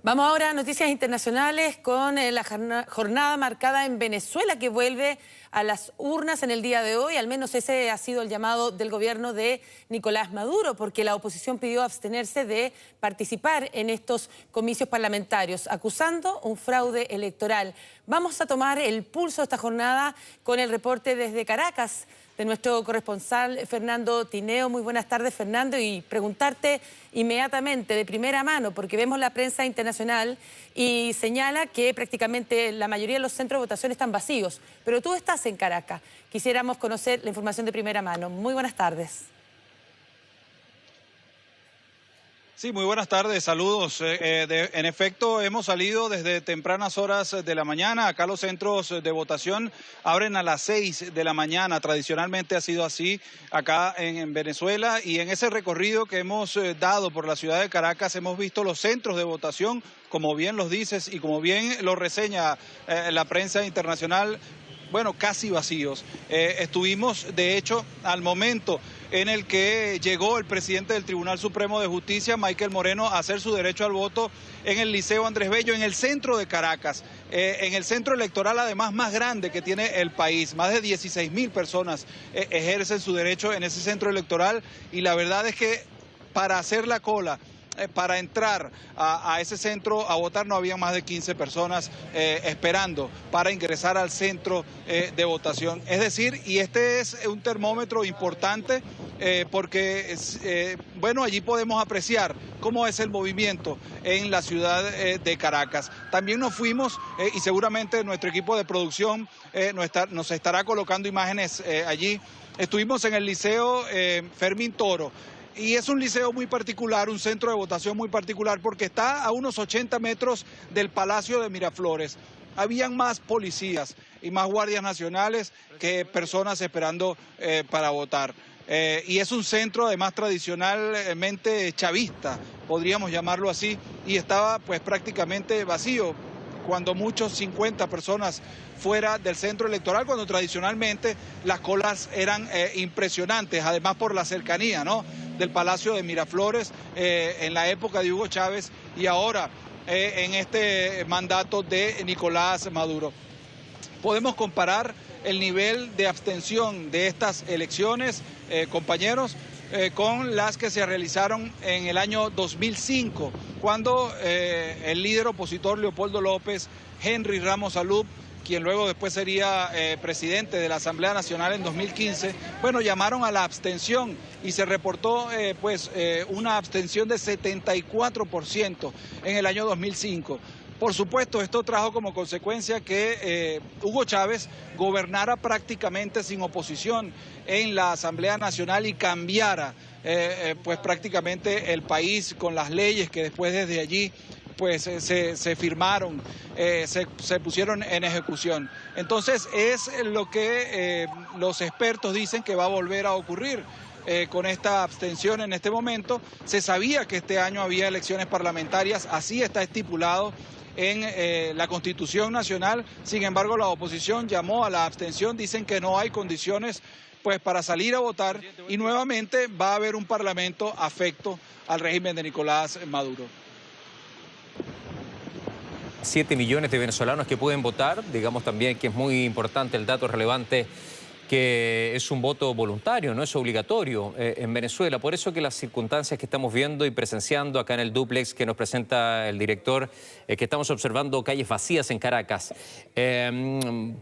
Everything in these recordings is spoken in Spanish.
Vamos ahora a noticias internacionales con la jornada marcada en Venezuela, que vuelve a las urnas en el día de hoy. Al menos ese ha sido el llamado del gobierno de Nicolás Maduro, porque la oposición pidió abstenerse de participar en estos comicios parlamentarios, acusando un fraude electoral. Vamos a tomar el pulso de esta jornada con el reporte desde Caracas de nuestro corresponsal Fernando Tineo. Muy buenas tardes, Fernando, y preguntarte inmediatamente, de primera mano, porque vemos la prensa internacional y señala que prácticamente la mayoría de los centros de votación están vacíos, pero tú estás en Caracas. Quisiéramos conocer la información de primera mano. Muy buenas tardes. Sí, muy buenas tardes, saludos. En efecto, hemos salido desde tempranas horas de la mañana. Acá los centros de votación abren a las 6 de la mañana. Tradicionalmente ha sido así acá en Venezuela. Y en ese recorrido que hemos dado por la ciudad de Caracas, hemos visto los centros de votación, como bien los dices y como bien lo reseña la prensa internacional, bueno, casi vacíos. Estuvimos, de hecho, al momento en el que llegó el presidente del Tribunal Supremo de Justicia, Michael Moreno, a hacer su derecho al voto en el Liceo Andrés Bello, en el centro de Caracas, en el centro electoral además más grande que tiene el país. Más de 16.000 personas ejercen su derecho en ese centro electoral, y la verdad es que para hacer la cola, para entrar a ese centro a votar, no había más de 15 personas esperando para ingresar al centro de votación. Es decir, y este es un termómetro importante porque, bueno, allí podemos apreciar cómo es el movimiento en la ciudad de Caracas. También nos fuimos y seguramente nuestro equipo de producción nos estará colocando imágenes allí. Estuvimos en el Liceo Fermín Toro. Y es un liceo muy particular, un centro de votación muy particular, porque está a unos 80 metros del Palacio de Miraflores. Habían más policías y más guardias nacionales que personas esperando para votar. Y es un centro además tradicionalmente chavista, podríamos llamarlo así, y estaba pues prácticamente vacío, cuando muchos 50 personas fuera del centro electoral, cuando tradicionalmente las colas eran impresionantes, además por la cercanía, ¿no?, del Palacio de Miraflores en la época de Hugo Chávez y ahora en este mandato de Nicolás Maduro. Podemos comparar el nivel de abstención de estas elecciones, compañeros, con las que se realizaron en el año 2005, cuando el líder opositor Leopoldo López, Henry Ramos Alup, quien luego después sería presidente de la Asamblea Nacional en 2015, bueno, llamaron a la abstención y se reportó una abstención de 74% en el año 2005. Por supuesto, esto trajo como consecuencia que Hugo Chávez gobernara prácticamente sin oposición en la Asamblea Nacional y cambiara pues prácticamente el país con las leyes que después desde allí pues se firmaron, se pusieron en ejecución. Entonces es lo que los expertos dicen que va a volver a ocurrir. Con esta abstención en este momento. Se sabía que este año había elecciones parlamentarias, así está estipulado en la Constitución Nacional. Sin embargo, la oposición llamó a la abstención, dicen que no hay condiciones pues para salir a votar, y nuevamente va a haber un parlamento afecto al régimen de Nicolás Maduro. 7 millones de venezolanos que pueden votar, digamos también que es muy importante el dato relevante, que es un voto voluntario, no es obligatorio en Venezuela. Por eso que las circunstancias que estamos viendo y presenciando acá en el dúplex que nos presenta el director, que estamos observando calles vacías en Caracas,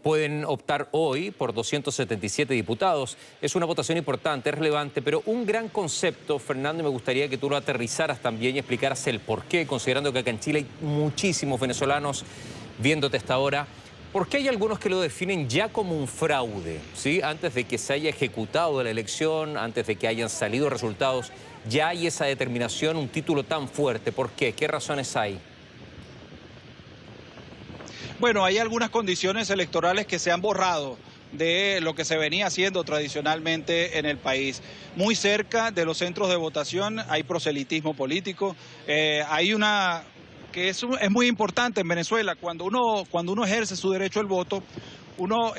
pueden optar hoy por 277 diputados. Es una votación importante, es relevante, pero un gran concepto, Fernando, y me gustaría que tú lo aterrizaras también y explicaras el por qué, considerando que acá en Chile hay muchísimos venezolanos viéndote hasta ahora. ¿Por qué hay algunos que lo definen ya como un fraude? ¿Sí? Antes de que se haya ejecutado la elección, antes de que hayan salido resultados, ya hay esa determinación, un título tan fuerte. ¿Por qué? ¿Qué razones hay? Bueno, hay algunas condiciones electorales que se han borrado de lo que se venía haciendo tradicionalmente en el país. Muy cerca de los centros de votación hay proselitismo político, hay una que es muy importante en Venezuela. Cuando uno ejerce su derecho al voto, uno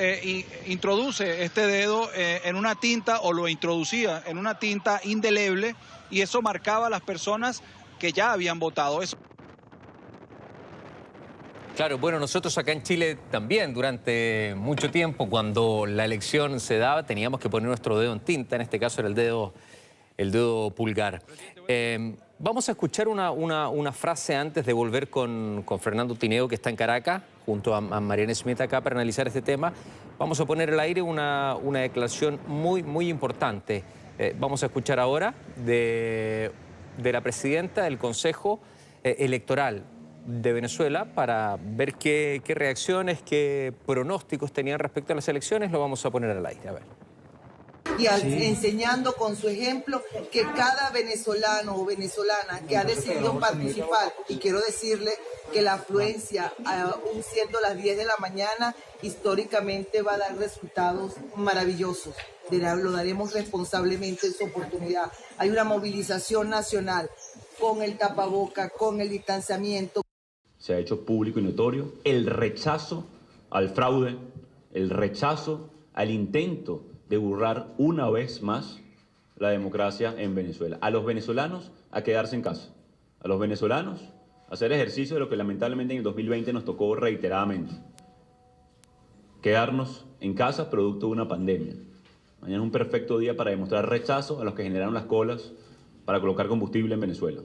introduce este dedo en una tinta, o lo introducía en una tinta indeleble, y eso marcaba a las personas que ya habían votado. Eso Claro, bueno, nosotros acá en Chile también durante mucho tiempo, cuando la elección se daba, teníamos que poner nuestro dedo en tinta, en este caso era el dedo pulgar. Vamos a escuchar una frase antes de volver con Fernando Tineo, que está en Caracas, junto a Mariana Smith acá para analizar este tema. Vamos a poner al aire una declaración muy importante. Vamos a escuchar ahora de la presidenta del Consejo Electoral de Venezuela para ver qué reacciones, qué pronósticos tenían respecto a las elecciones. Lo vamos a poner al aire, a ver. Y enseñando con su ejemplo que cada venezolano o venezolana que ha decidido participar, y quiero decirle que la afluencia, aún siendo las 10 de la mañana, históricamente va a dar resultados maravillosos. Lo daremos responsablemente en su oportunidad. Hay una movilización nacional con el tapaboca, con el distanciamiento. Se ha hecho público y notorio el rechazo al fraude, el rechazo al intento de burlar una vez más la democracia en Venezuela. A los venezolanos a quedarse en casa, a los venezolanos a hacer ejercicio de lo que lamentablemente en el 2020 nos tocó reiteradamente. Quedarnos en casa producto de una pandemia. Mañana es un perfecto día para demostrar rechazo a los que generaron las colas para colocar combustible en Venezuela.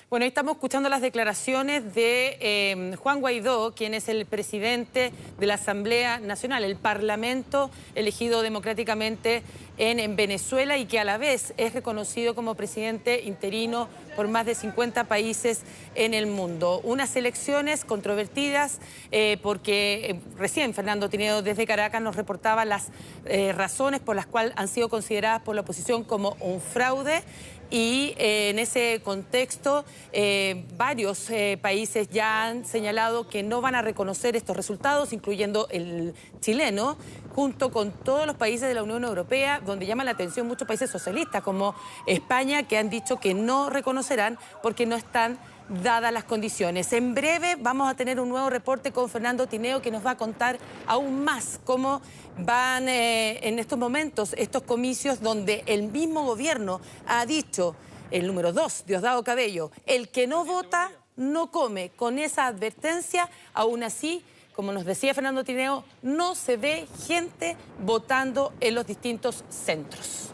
Bueno, ahí estamos escuchando las declaraciones de Juan Guaidó, quien es el presidente de la Asamblea Nacional, el parlamento elegido democráticamente en Venezuela y que a la vez es reconocido como presidente interino por más de 50 países en el mundo. Unas elecciones controvertidas porque recién Fernando Tineo desde Caracas nos reportaba las razones por las cuales han sido consideradas por la oposición como un fraude. Y en ese contexto, varios países ya han señalado que no van a reconocer estos resultados, incluyendo el chileno, junto con todos los países de la Unión Europea, donde llaman la atención muchos países socialistas, como España, que han dicho que no reconocerán porque no están dadas las condiciones. En breve vamos a tener un nuevo reporte con Fernando Tineo que nos va a contar aún más cómo van en estos momentos estos comicios donde el mismo gobierno ha dicho, el número 2, Diosdado Cabello, el que no vota no come. Con esa advertencia, aún así, como nos decía Fernando Tineo, no se ve gente votando en los distintos centros.